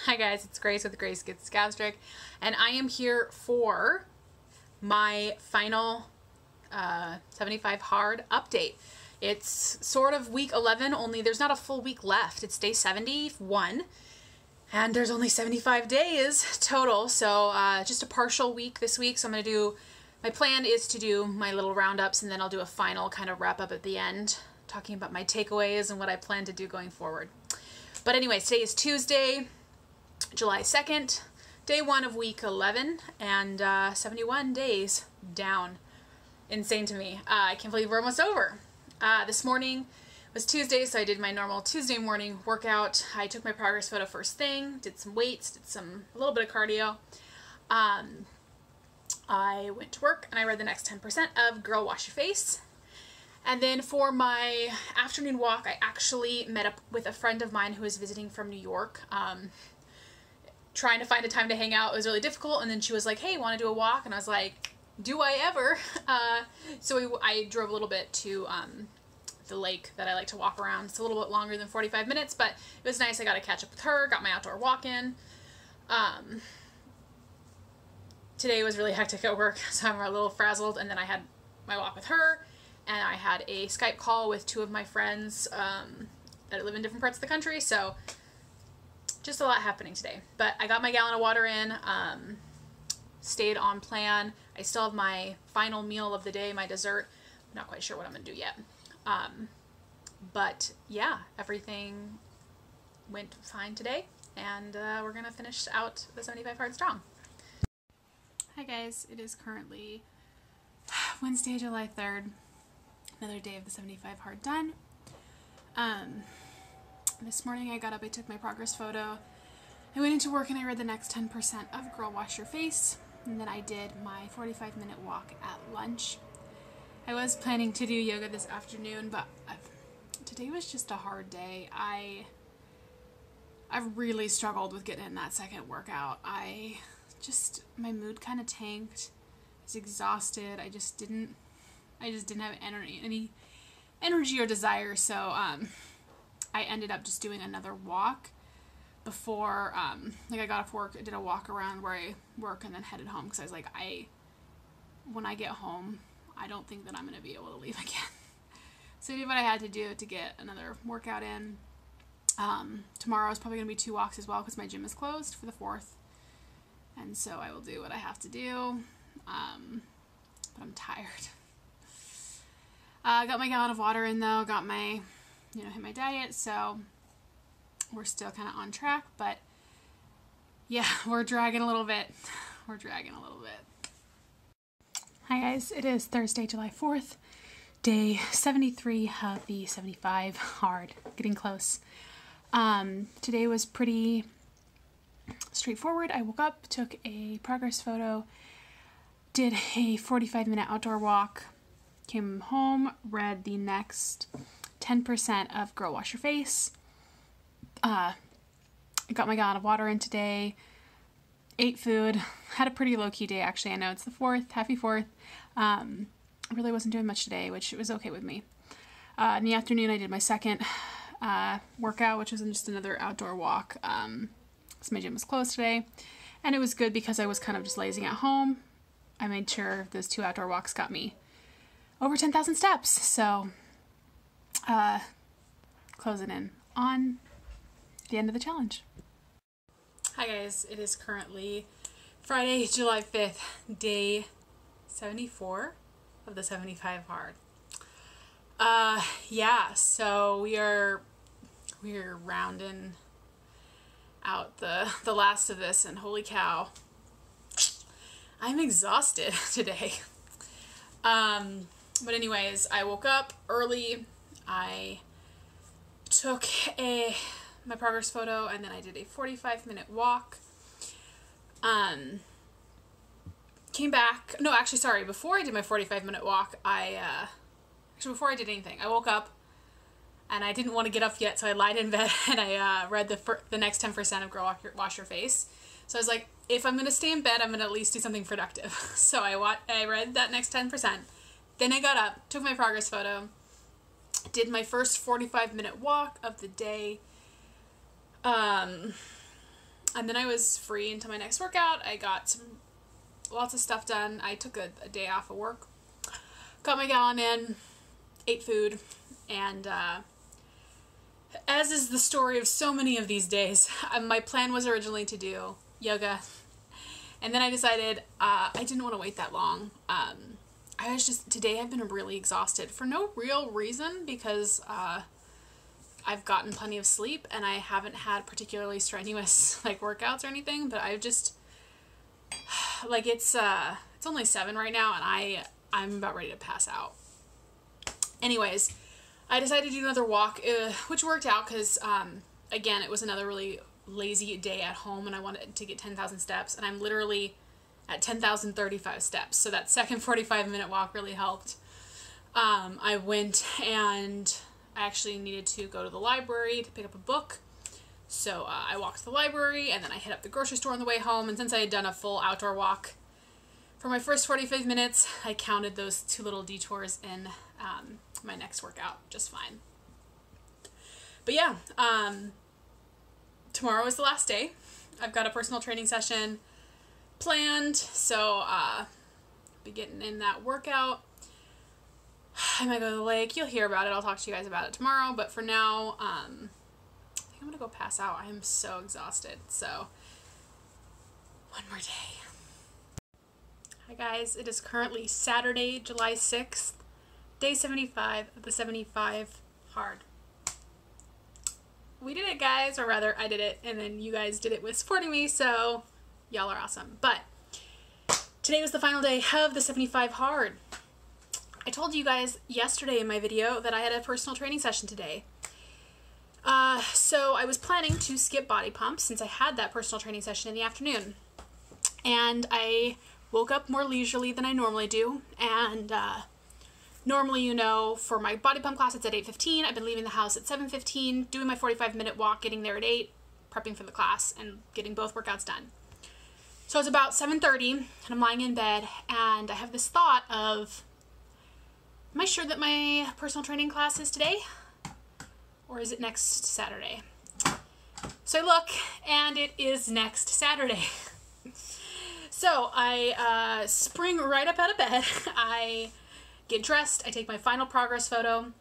Hi guys, it's Grace with Grace Gets Gastric, and I am here for my final 75 hard update. It's sort of week 11, only there's not a full week left. It's day 71, and there's only 75 days total, so just a partial week this week. So I'm going to do, my plan is to do my little roundups, and then I'll do a final kind of wrap up at the end, talking about my takeaways and what I plan to do going forward. But anyways, today is Tuesday, July 2nd, day 1 of week 11, and 71 days down. Insane to me. I can't believe we're almost over. This morning was Tuesday, so I did my normal Tuesday morning workout. I took my progress photo first thing, did some weights, did a little bit of cardio. I went to work and I read the next 10% of Girl Wash Your Face. And then for my afternoon walk, I actually met up with a friend of mine who was visiting from New York. Trying to find a time to hang out was really difficult, and then she was like, hey, want to do a walk? And I was like, do I ever? So I drove a little bit to the lake that I like to walk around. It's a little bit longer than 45 minutes, but it was nice. I got to catch up with her, got my outdoor walk in. Today was really hectic at work, so I'm a little frazzled, and then I had my walk with her, and I had a Skype call with 2 of my friends that live in different parts of the country, so just a lot happening today. But I got my gallon of water in, stayed on plan. I still have my final meal of the day, my dessert. I'm not quite sure what I'm going to do yet. But yeah, everything went fine today, and we're going to finish out the 75 hard strong. Hi guys, it is currently Wednesday, July 3rd. Another day of the 75 hard done. This morning I got up, I took my progress photo, I went into work and I read the next 10% of Girl Wash Your Face, and then I did my 45-minute walk at lunch. I was planning to do yoga this afternoon, but today was just a hard day. I've really struggled with getting in that second workout. My mood kind of tanked. I was exhausted. I just didn't have any energy or desire, so I ended up just doing another walk before, I got off work, I did a walk around where I work and then headed home, because I was like, when I get home, I don't think that I'm going to be able to leave again. So I did what I had to do to get another workout in. Tomorrow is probably going to be 2 walks as well, because my gym is closed for the 4th, and so I will do what I have to do, but I'm tired. Got my gallon of water in though, got my, hit my diet, so we're still kind of on track, but yeah, we're dragging a little bit. Hi guys, it is Thursday, July 4th, day 73 of the 75 hard, getting close. Today was pretty straightforward. I woke up, took a progress photo, did a 45-minute outdoor walk, came home, read the next 10% of Girl Wash Your Face. I got my gallon of water in today, ate food, had a pretty low-key day actually. I know it's the 4th, happy 4th. I really wasn't doing much today, which was okay with me. In the afternoon I did my second workout, which was just another outdoor walk. So my gym was closed today, and it was good because I was kind of just lazing at home. I made sure those 2 outdoor walks got me over 10,000 steps, so closing in on the end of the challenge. Hi guys, it is currently Friday, July 5th, day 74 of the 75 hard. Yeah, so we are rounding out the last of this, and holy cow, I'm exhausted today. But anyways, I woke up early, I took my progress photo, and then I did a 45-minute walk. Came back, no, actually, sorry, before I did my 45-minute walk, before I did anything, I woke up, and I didn't want to get up yet, so I lied in bed, and I read the next 10% of Girl Wash Your Face. So I was like, if I'm going to stay in bed, I'm going to at least do something productive. So I read that next 10%. Then I got up, took my progress photo, did my first 45-minute walk of the day, And then I was free until my next workout. I got lots of stuff done. I took a day off of work, got my gallon in, ate food, and as is the story of so many of these days, my plan was originally to do yoga, and then I decided I didn't want to wait that long. Today I've been really exhausted for no real reason, because I've gotten plenty of sleep and I haven't had particularly strenuous like workouts or anything, but I've just like it's only 7 right now and I'm about ready to pass out. Anyways, I decided to do another walk, which worked out because again, it was another really lazy day at home and I wanted to get 10,000 steps, and I'm literally at 10,035 steps, so that second 45-minute walk really helped. I went and I actually needed to go to the library to pick up a book, so I walked to the library and then I hit up the grocery store on the way home, and since I had done a full outdoor walk for my first 45 minutes, I counted those 2 little detours in my next workout just fine. But yeah, tomorrow is the last day. I've got a personal training session planned, so be getting in that workout. I might go to the lake. You'll hear about it. I'll talk to you guys about it tomorrow, but for now, I think I'm gonna go pass out. I am so exhausted, so one more day. Hi guys, it is currently Saturday, July 6th, day 75 of the 75 hard. We did it, guys, or rather I did it, and then you guys did it with supporting me, so y'all are awesome. But today was the final day of the 75 hard. I told you guys yesterday in my video that I had a personal training session today. So I was planning to skip body pump since I had that personal training session in the afternoon. And I woke up more leisurely than I normally do, and normally, you know, for my body pump class it's at 8:15. I've been leaving the house at 7:15, doing my 45-minute walk, getting there at 8, prepping for the class, and getting both workouts done. So it's about 7:30, and I'm lying in bed, and I have this thought of, am I sure that my personal training class is today? Or is it next Saturday? So I look, and it is next Saturday. So I spring right up out of bed. I get dressed, I take my final progress photo,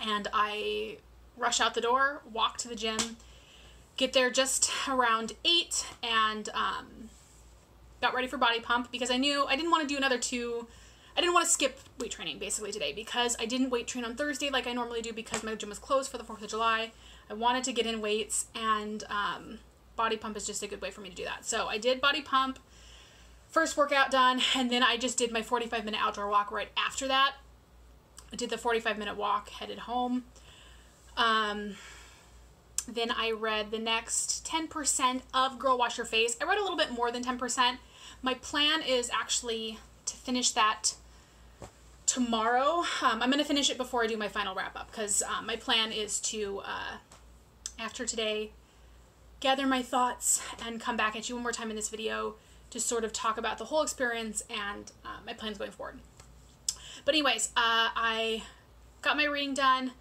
and I rush out the door, walk to the gym, get there just around 8, and got ready for body pump because I knew I didn't want to do another 2. I didn't want to skip weight training basically today because I didn't weight train on Thursday like I normally do because my gym was closed for the 4th of July. I wanted to get in weights, and body pump is just a good way for me to do that. So I did body pump, first workout done, and then I just did my 45-minute outdoor walk right after that. I did the 45-minute walk, headed home. Then I read the next 10% of Girl Wash Your Face. I read a little bit more than 10%. My plan is actually to finish that tomorrow. I'm going to finish it before I do my final wrap-up because my plan is to, after today, gather my thoughts and come back at you one more time in this video to sort of talk about the whole experience and my plans going forward. But anyways, I got my reading done.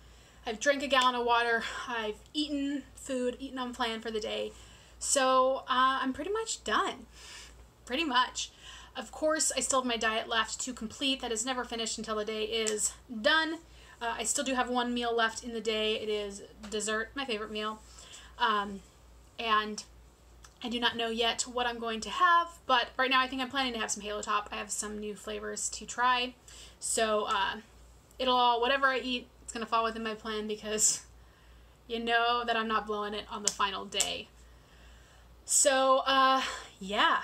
I've drank a gallon of water. I've eaten food, eaten on plan for the day. So I'm pretty much done. Pretty much. Of course, I still have my diet left to complete. That is never finished until the day is done. I still do have one meal left in the day. It is dessert, my favorite meal. And I do not know yet what I'm going to have, but right now I think I'm planning to have some Halo Top. I have some new flavors to try. So it'll all, whatever I eat, it's going to fall within my plan because you know that I'm not blowing it on the final day. So yeah,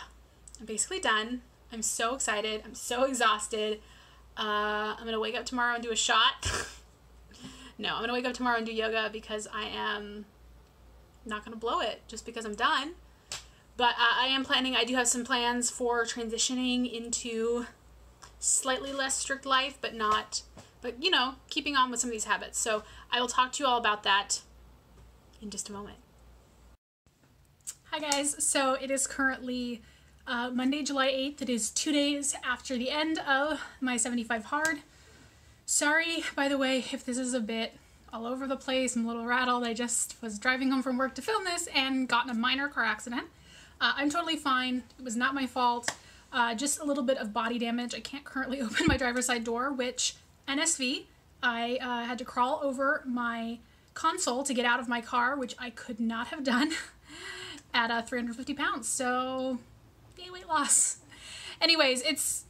I'm basically done. I'm so excited. I'm so exhausted. I'm going to wake up tomorrow and do a shot. No, I'm going to wake up tomorrow and do yoga because I am not going to blow it just because I'm done. But I am planning, I do have some plans for transitioning into slightly less strict life, but you know, keeping on with some of these habits. So I will talk to you all about that in just a moment. Hi guys, so it is currently Monday, July 8th. It is 2 days after the end of my 75 hard. Sorry, by the way, if this is a bit all over the place. I'm a little rattled. I just was driving home from work to film this and got in a minor car accident. I'm totally fine. It was not my fault. Just a little bit of body damage. I can't currently open my driver's side door, which NSV, I had to crawl over my console to get out of my car, which I could not have done at 350 pounds. So, yay, weight loss. Anyways,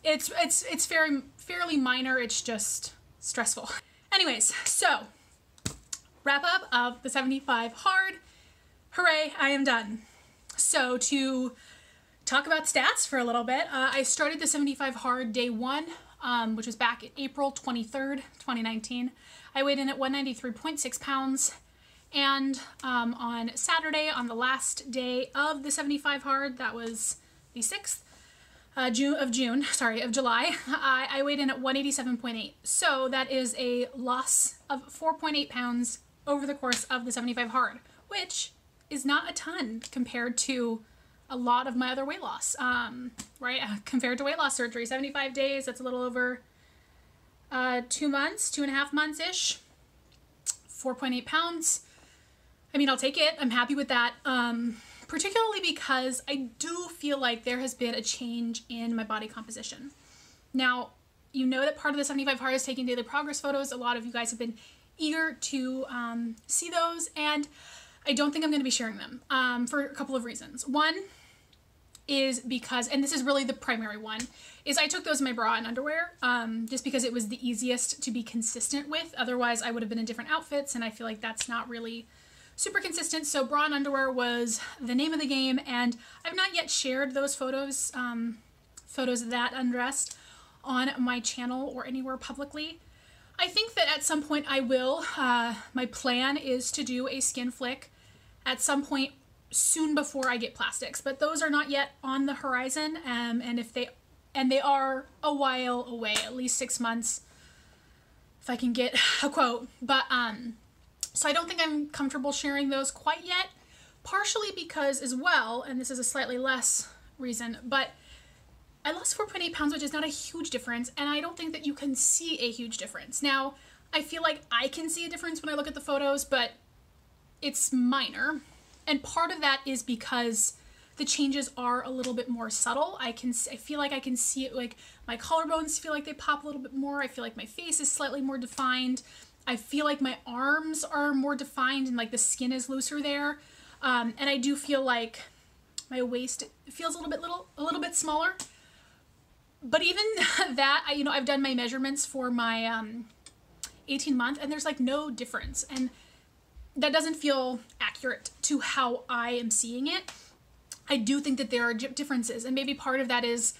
it's fairly minor. It's just stressful. Anyways, so wrap up of the 75 hard. Hooray, I am done. So to talk about stats for a little bit, I started the 75 hard day 1, which was back in April 23rd, 2019. I weighed in at 193.6 pounds. And on Saturday, on the last day of the 75 hard, that was the 6th of July, I weighed in at 187.8. So that is a loss of 4.8 pounds over the course of the 75 hard, which is not a ton compared to a lot of my other weight loss, right? Compared to weight loss surgery, 75 days, that's a little over 2 months, 2.5 months-ish, 4.8 pounds. I mean, I'll take it. I'm happy with that. Particularly because I do feel like there has been a change in my body composition. Now, you know that part of the 75 hard is taking daily progress photos. A lot of you guys have been eager to see those, and I don't think I'm going to be sharing them for a couple of reasons. One is because, and this is really the primary one, is I took those in my bra and underwear just because it was the easiest to be consistent with. Otherwise, I would have been in different outfits, and I feel like that's not really super consistent. So bra and underwear was the name of the game, and I've not yet shared those photos, photos of that undressed on my channel or anywhere publicly. I think that at some point I will. My plan is to do a skin flick at some point soon before I get plastics, but those are not yet on the horizon, and they are a while away, at least 6 months, if I can get a quote. But so I don't think I'm comfortable sharing those quite yet, partially because as well, and this is a slightly less reason, but I lost 4.8 pounds, which is not a huge difference, and I don't think that you can see a huge difference. Now, I feel like I can see a difference when I look at the photos, but it's minor, and part of that is because the changes are a little bit more subtle. I feel like I can see it, like my collarbones feel like they pop a little bit more. I feel like my face is slightly more defined. I feel like my arms are more defined and like the skin is looser there. And I do feel like my waist feels a little bit smaller. But even that, I've done my measurements for my 18-month, and there's like no difference. And that doesn't feel accurate to how I am seeing it. I do think that there are differences, and maybe part of that is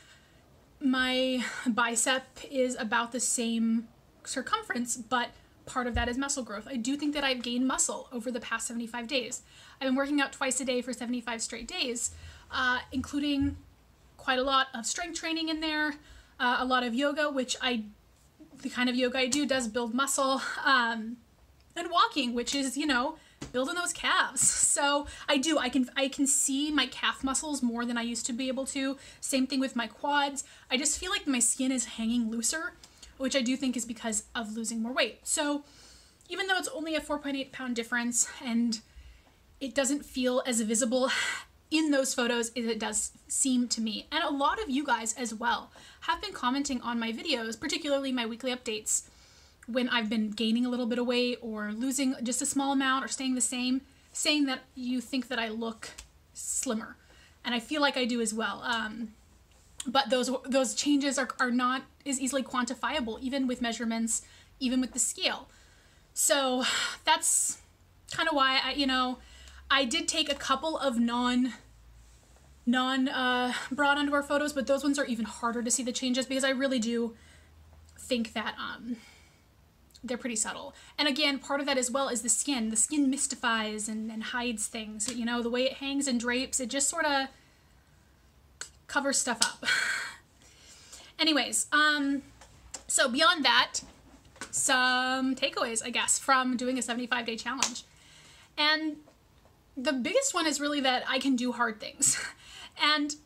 my bicep is about the same circumference, but part of that is muscle growth. I do think that I've gained muscle over the past 75 days. I've been working out twice a day for 75 straight days, including quite a lot of strength training in there, a lot of yoga, which the kind of yoga I do does build muscle, and walking, which is, building those calves. So I can see my calf muscles more than I used to be able to. Same thing with my quads. I just feel like my skin is hanging looser, which I do think is because of losing more weight. So even though it's only a 4.8 pound difference and it doesn't feel as visible in those photos as it does seem to me, and a lot of you guys as well have been commenting on my videos, particularly my weekly updates, when I've been gaining a little bit of weight or losing just a small amount or staying the same, saying that you think that I look slimmer. And I feel like I do as well. But those changes are not as easily quantifiable, even with measurements, even with the scale. So that's kind of why I did take a couple of non bra and underwear photos, but those ones are even harder to see the changes because I really do think that they're pretty subtle. And again, part of that as well is the skin. The skin mystifies and hides things. The way it hangs and drapes, it just sort of covers stuff up. Anyways, so beyond that, some takeaways, I guess, from doing a 75-day challenge. And the biggest one is really that I can do hard things. And,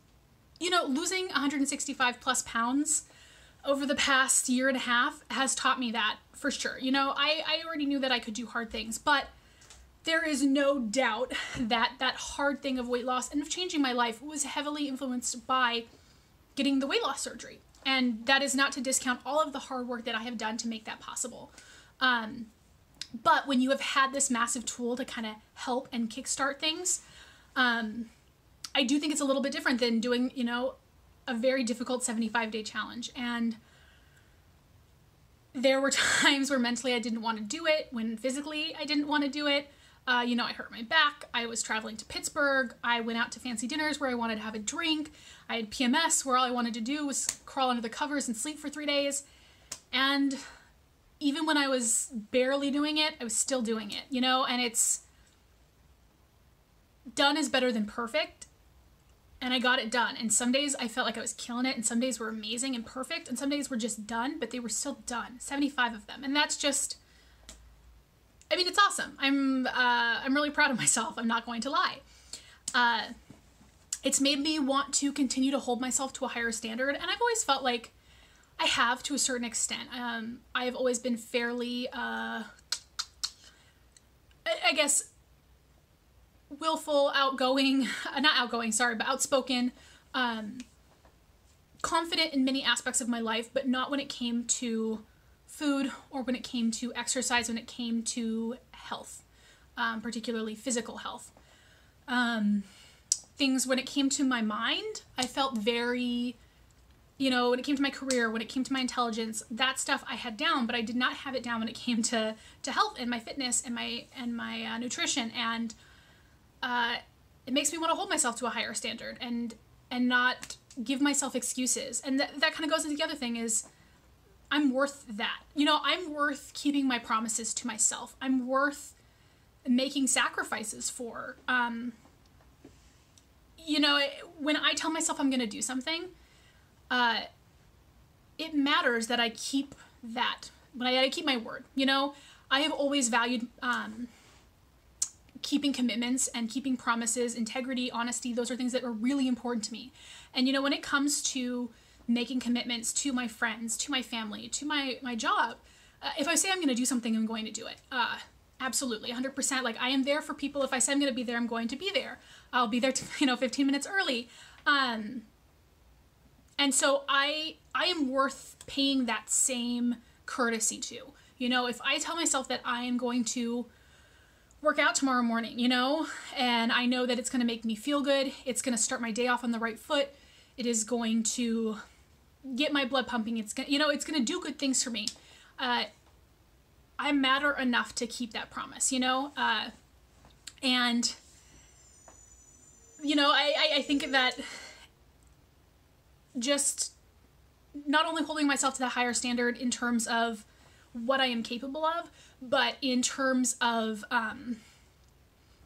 losing 165 plus pounds over the past year and a half has taught me that for sure. You know, I already knew that I could do hard things, but there is no doubt that that hard thing of weight loss and of changing my life was heavily influenced by getting the weight loss surgery. And that is not to discount all of the hard work that I have done to make that possible. But when you have had this massive tool to kind of help and kickstart things, I do think it's a little bit different than doing, you know, a very difficult 75-day challenge. And there were times where mentally I didn't want to do it, when physically I didn't want to do it. You know, I hurt my back. I was traveling to Pittsburgh. I went out to fancy dinners where I wanted to have a drink. I had PMS where all I wanted to do was crawl under the covers and sleep for 3 days. And even when I was barely doing it, I was still doing it, you know, and it's done is better than perfect. And I got it done. And some days I felt like I was killing it, and some days were amazing and perfect, and some days were just done, but they were still done. 75 of them. And that's just, I mean, it's awesome. I'm really proud of myself. I'm not going to lie. It's made me want to continue to hold myself to a higher standard. And I've always felt like I have, to a certain extent. I have always been fairly, I guess, willful, outgoing, not outgoing, sorry, but outspoken, confident in many aspects of my life, but not when it came to food or when it came to exercise, when it came to health, particularly physical health. Things when it came to my mind, I felt very, you know, when it came to my career, when it came to my intelligence, that stuff I had down, but I did not have it down when it came to health and my fitness and my nutrition. And it makes me want to hold myself to a higher standard and not give myself excuses. And that kind of goes into the other thing is I'm worth that. You know, I'm worth keeping my promises to myself. I'm worth making sacrifices for. You know, when I tell myself I'm going to do something, it matters that I keep that. When I keep my word, you know, I have always valued keeping commitments and keeping promises, integrity, honesty. Those are things that are really important to me. And, you know, when it comes to making commitments to my friends, to my family, to my job, if I say I'm going to do something, I'm going to do it. Absolutely, 100%. Like, I am there for people. If I say I'm going to be there, I'm going to be there. I'll be there, 15 minutes early. And so I am worth paying that same courtesy to. You know, if I tell myself that I am going to work out tomorrow morning, you know, and I know that it's going to make me feel good, it's going to start my day off on the right foot, it is going to get my blood pumping, it's going to, you know, it's going to do good things for me. I matter enough to keep that promise, you know, and, you know, I think that just not only holding myself to that higher standard in terms of what I am capable of, but in terms of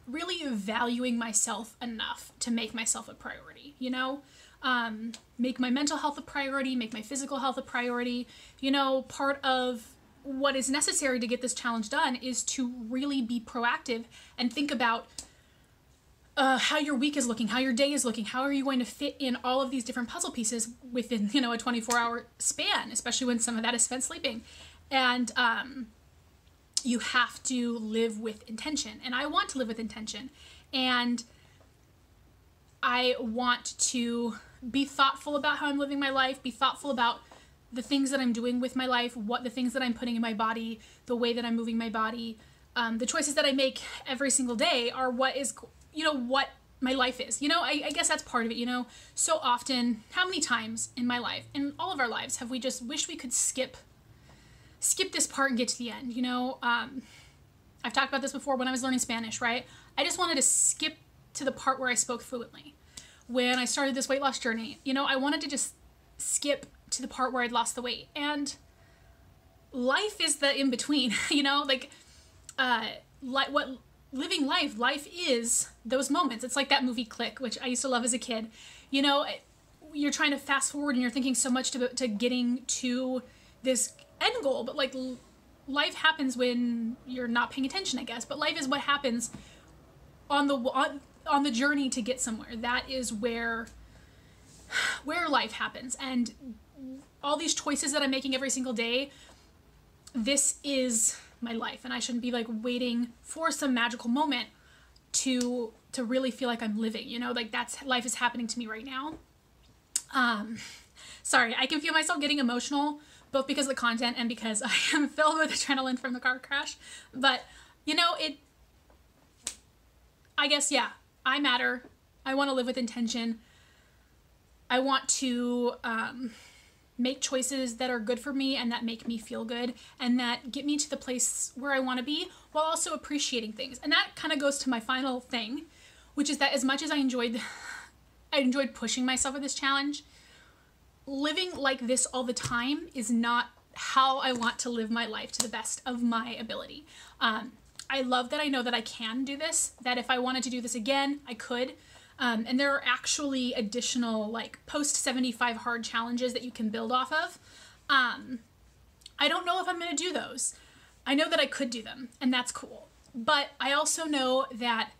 really valuing myself enough to make myself a priority, you know? Make my mental health a priority, make my physical health a priority. You know, part of what is necessary to get this challenge done is to really be proactive and think about how your week is looking, how your day is looking, how are you going to fit in all of these different puzzle pieces within, you know, a 24-hour span, especially when some of that is spent sleeping. And you have to live with intention. And I want to live with intention. And I want to be thoughtful about how I'm living my life, be thoughtful about the things that I'm doing with my life, the things that I'm putting in my body, the way that I'm moving my body. The choices that I make every single day are what is, you know, what my life is. You know, I guess that's part of it, you know. So often, how many times in my life, in all of our lives, have we just wished we could skip this part and get to the end, you know? I've talked about this before when I was learning Spanish, right? I just wanted to skip to the part where I spoke fluently. When I started this weight loss journey, you know, I wanted to just skip to the part where I'd lost the weight. And life is the in-between, you know? Like, living life is those moments. It's like that movie Click, which I used to love as a kid. You know, you're trying to fast forward and you're thinking so much to getting to this end goal, but like life happens when you're not paying attention, I guess. But life is what happens on the journey to get somewhere. That is where where life happens and all these choices that I'm making every single day, this is my life, and I shouldn't be like waiting for some magical moment to really feel like I'm living, you know, like that's life is happening to me right now. Sorry, I can feel myself getting emotional, both because of the content and because I am filled with adrenaline from the car crash. But, you know, I guess, yeah, I matter. I want to live with intention. I want to make choices that are good for me and that make me feel good and that get me to the place where I want to be while also appreciating things. And that kind of goes to my final thing, which is that as much as I enjoyed pushing myself with this challenge, living like this all the time is not how I want to live my life to the best of my ability. I love that I know that I can do this, that if I wanted to do this again, I could. And there are actually additional like post 75 hard challenges that you can build off of. I don't know if I'm going to do those. I know that I could do them, and that's cool. But I also know that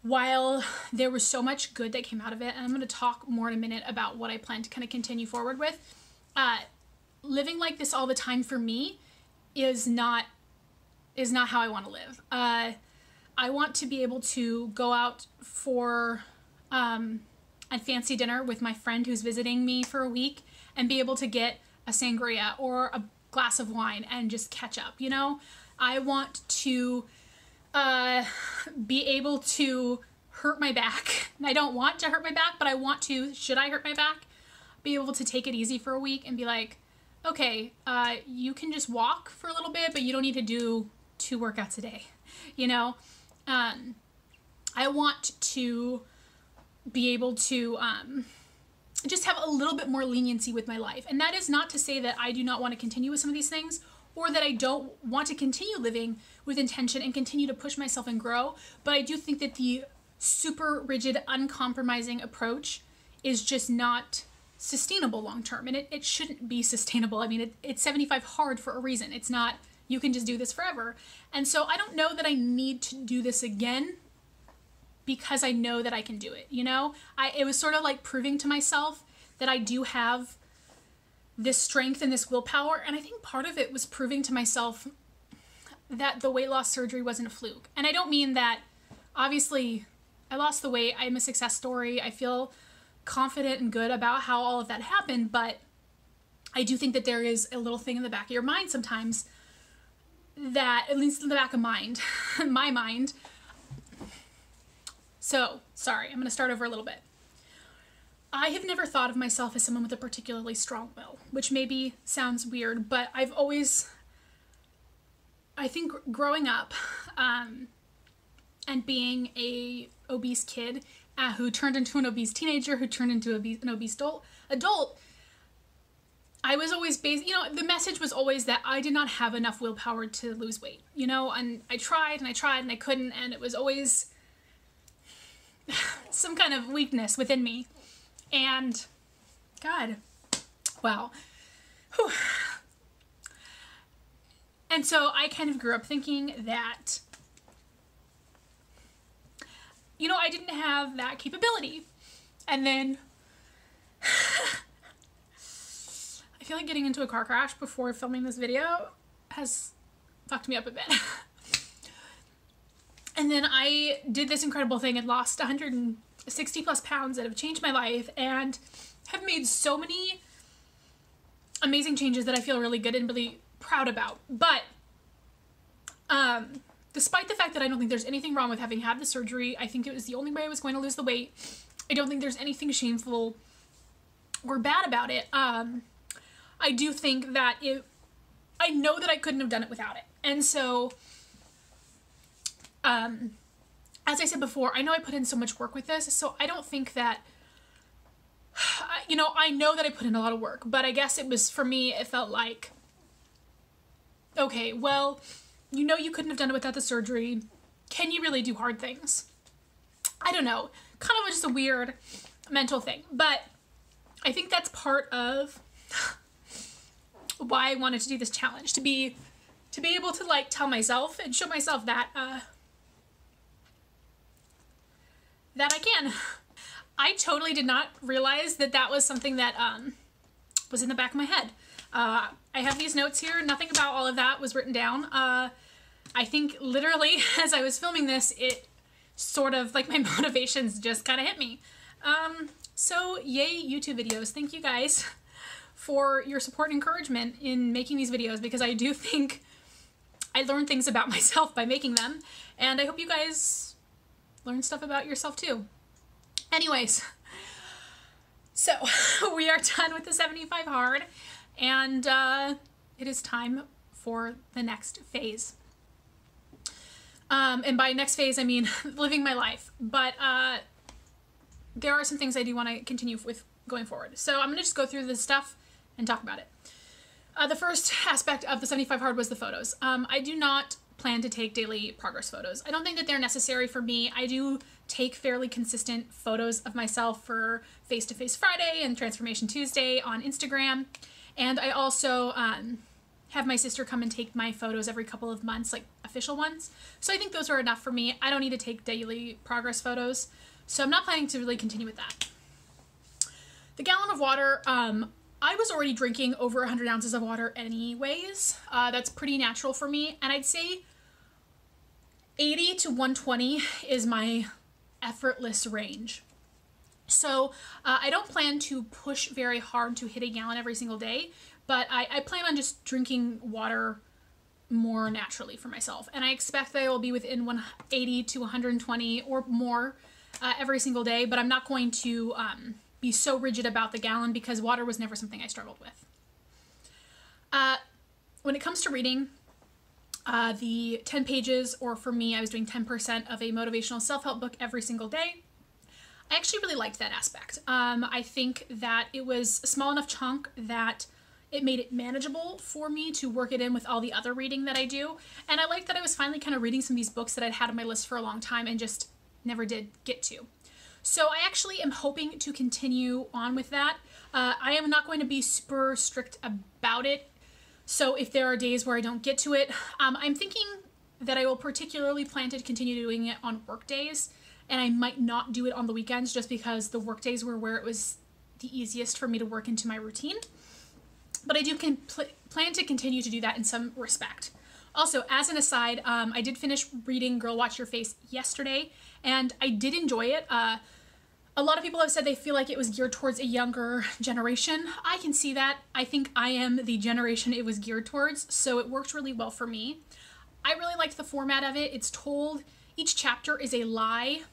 while there was so much good that came out of it, and I'm going to talk more in a minute about what I plan to kind of continue forward with, living like this all the time for me is not how I want to live. I want to be able to go out for a fancy dinner with my friend who's visiting me for a week and be able to get a sangria or a glass of wine and just catch up, you know? I want to be able to hurt my back. I don't want to hurt my back, but I want to, should I hurt my back, be able to take it easy for a week and be like, okay, you can just walk for a little bit, but you don't need to do 2 workouts a day, you know? I want to be able to just have a little bit more leniency with my life. And that is not to say that I do not want to continue with some of these things or that I don't want to continue living with intention and continue to push myself and grow. But I do think that the super rigid, uncompromising approach is just not sustainable long term. And it shouldn't be sustainable. I mean, it's 75 hard for a reason. It's not, you can just do this forever. And so I don't know that I need to do this again because I know that I can do it, you know? It was sort of like proving to myself that I do have this strength and this willpower. And I think part of it was proving to myself that the weight loss surgery wasn't a fluke. And I don't mean that, obviously, I lost the weight. I'm a success story. I feel confident and good about how all of that happened. But I do think that there is a little thing in the back of your mind sometimes that, at least in the back of my mind. So, sorry, I'm going to start over a little bit. I have never thought of myself as someone with a particularly strong will, which maybe sounds weird, but I've always, I think growing up and being a obese kid who turned into an obese teenager, who turned into an obese adult, I was always the message was always that I did not have enough willpower to lose weight, you know, and I tried and I tried and I couldn't, and it was always some kind of weakness within me. And God, wow. Whew. And so I kind of grew up thinking that, you know, I didn't have that capability. And then I feel like getting into a car crash before filming this video has fucked me up a bit. And then I did this incredible thing and lost 160 plus pounds that have changed my life and have made so many amazing changes that I feel really good and really proud about. But despite the fact that I don't think there's anything wrong with having had the surgery, I think it was the only way I was going to lose the weight. I don't think there's anything shameful or bad about it. I do think that I know that I couldn't have done it without it. And so, as I said before, I know I put in so much work with this, so I don't think that, you know, I know that I put in a lot of work, but I guess it was, for me, it felt like, okay, well, you know you couldn't have done it without the surgery. Can you really do hard things? I don't know. Kind of just a weird mental thing, but I think that's part of why I wanted to do this challenge, to be able to like tell myself and show myself that that I can. I totally did not realize that that was something that was in the back of my head. I have these notes here. Nothing about all of that was written down. I think literally as I was filming this, it sort of like my motivations just kind of hit me. So yay YouTube videos. Thank you guys for your support and encouragement in making these videos, because I do think I learn things about myself by making them, and I hope you guys learn stuff about yourself too. Anyways, so we are done with the 75 hard, and it is time for the next phase. And by next phase, I mean living my life, but there are some things I do want to continue with going forward. So I'm going to just go through this stuff and talk about it. The first aspect of the 75 hard was the photos. I do not plan to take daily progress photos. I don't think that they're necessary for me. I do take fairly consistent photos of myself for Face-to-Face Friday and Transformation Tuesday on Instagram. And I also have my sister come and take my photos every couple of months, like official ones. So I think those are enough for me. I don't need to take daily progress photos. So I'm not planning to really continue with that. The gallon of water, I was already drinking over 100 ounces of water anyways. That's pretty natural for me. And I'd say 80 to 120 is my effortless range. So I don't plan to push very hard to hit a gallon every single day, but I plan on just drinking water more naturally for myself. And I expect that I will be within 180 to 120 or more every single day, but I'm not going to be so rigid about the gallon because water was never something I struggled with. When it comes to reading, the 10 pages, or for me, I was doing 10% of a motivational self-help book every single day. I actually really liked that aspect. I think that it was a small enough chunk that it made it manageable for me to work it in with all the other reading that I do. And I liked that I was finally kind of reading some of these books that I'd had on my list for a long time and just never did get to. So I actually am hoping to continue on with that. I am not going to be super strict about it. So if there are days where I don't get to it, I'm thinking that I will particularly plan to continue doing it on work days, and I might not do it on the weekends just because the work days were where it was the easiest for me to work into my routine. But I do plan to continue to do that in some respect. Also, as an aside, I did finish reading Girl Watch Your Face yesterday, and I did enjoy it. A lot of people have said they feel like it was geared towards a younger generation. I can see that. I think I am the generation it was geared towards, so it worked really well for me. I really liked the format of it. It's told, each chapter is a lie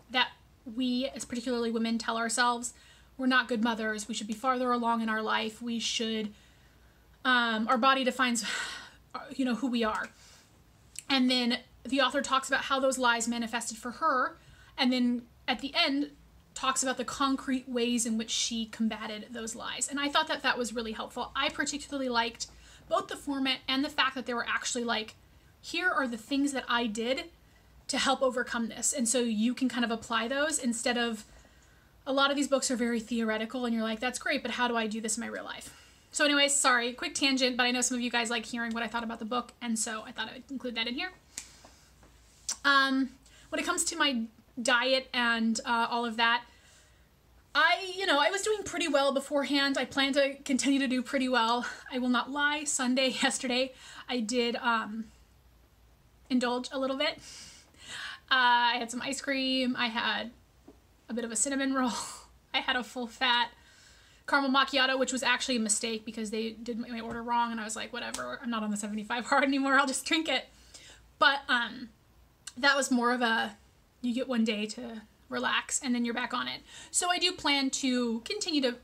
that we, as particularly women, tell ourselves. We're not good mothers. We should be farther along in our life. We should, our body defines, who we are. And then the author talks about how those lies manifested for her, and then at the end talks about the concrete ways in which she combated those lies. And I thought that that was really helpful. I particularly liked both the format and the fact that they were actually like, here are the things that I did to help overcome this. And so you can kind of apply those instead of, a lot of these books are very theoretical and you're like, that's great, but how do I do this in my real life? So anyways, sorry, quick tangent, but I know some of you guys like hearing what I thought about the book, and so I thought I would include that in here. When it comes to my diet and all of that, I was doing pretty well beforehand. I plan to continue to do pretty well. I will not lie, yesterday, I did indulge a little bit. I had some ice cream, I had a bit of a cinnamon roll, I had a full fat caramel macchiato, which was actually a mistake because they did my order wrong, and I was like, whatever, I'm not on the 75 hard anymore, I'll just drink it. But that was more of a, you get one day to relax and then you're back on it. So I do plan to continue to,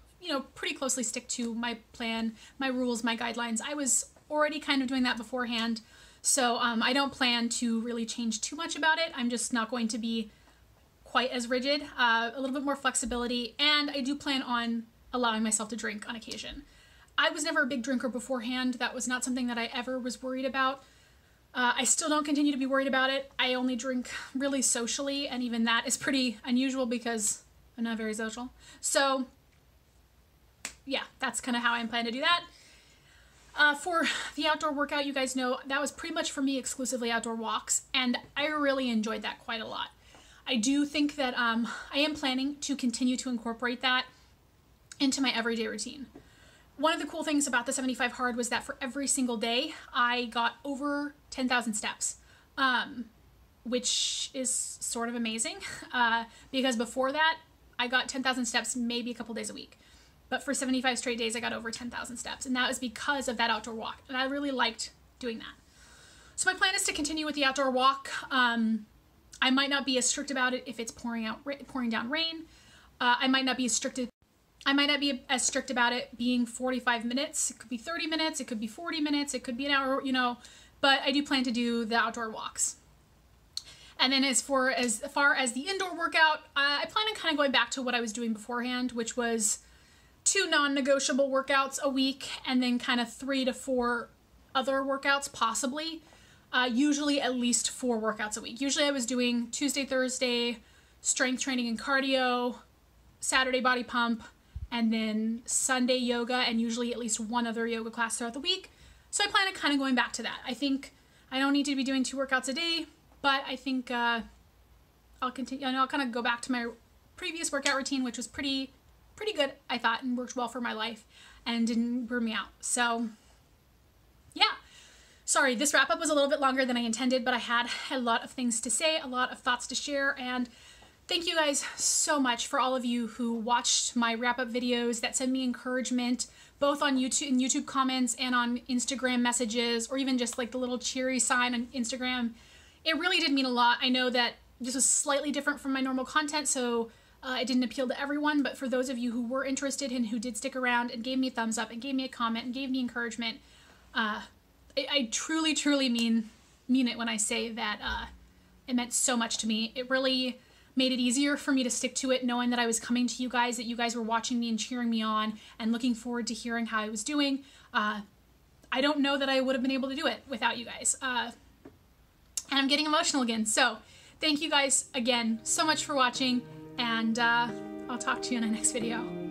pretty closely stick to my plan, my rules, my guidelines. I was already kind of doing that beforehand, so I don't plan to really change too much about it. I'm just not going to be quite as rigid, a little bit more flexibility, and I do plan on allowing myself to drink on occasion. I was never a big drinker beforehand. That was not something that I ever was worried about. I still don't continue to be worried about it. I only drink really socially, and even that is pretty unusual because I'm not very social. So yeah, that's kind of how I plan to do that. For the outdoor workout, you guys know that was pretty much for me exclusively outdoor walks, and I really enjoyed that quite a lot. I do think that I am planning to continue to incorporate that into my everyday routine. One of the cool things about the 75 hard was that for every single day, I got over 10,000 steps, which is sort of amazing because before that, I got 10,000 steps maybe a couple days a week. But for 75 straight days, I got over 10,000 steps. And that was because of that outdoor walk. And I really liked doing that. So my plan is to continue with the outdoor walk. I might not be as strict about it if it's pouring down rain. I might not be as strict about it being 45 minutes. It could be 30 minutes. It could be 40 minutes. It could be an hour, you know. But I do plan to do the outdoor walks. And then as far as the indoor workout, I plan on kind of going back to what I was doing beforehand, which was 2 non-negotiable workouts a week and then kind of 3 to 4 other workouts possibly. Usually at least 4 workouts a week. Usually I was doing Tuesday, Thursday, strength training and cardio, Saturday body pump, and then Sunday yoga, and usually at least 1 other yoga class throughout the week. So I plan on kind of going back to that. I think I don't need to be doing 2 workouts a day, but I think I'll continue. I'll kind of go back to my previous workout routine, which was pretty good, I thought, and worked well for my life and didn't burn me out. So yeah. Sorry, this wrap up was a little bit longer than I intended, but I had a lot of things to say, a lot of thoughts to share, and thank you guys so much for all of you who watched my wrap up videos, that send me encouragement, both on YouTube comments and on Instagram messages, or even just like the little cheery sign on Instagram. It really did mean a lot. I know that this was slightly different from my normal content, so it didn't appeal to everyone, but for those of you who were interested and who did stick around and gave me a thumbs up and gave me a comment and gave me encouragement, I truly, truly mean it when I say that it meant so much to me. It really made it easier for me to stick to it, knowing that I was coming to you guys, that you guys were watching me and cheering me on and looking forward to hearing how I was doing. I don't know that I would have been able to do it without you guys. And I'm getting emotional again. So thank you guys again so much for watching, and I'll talk to you in the next video.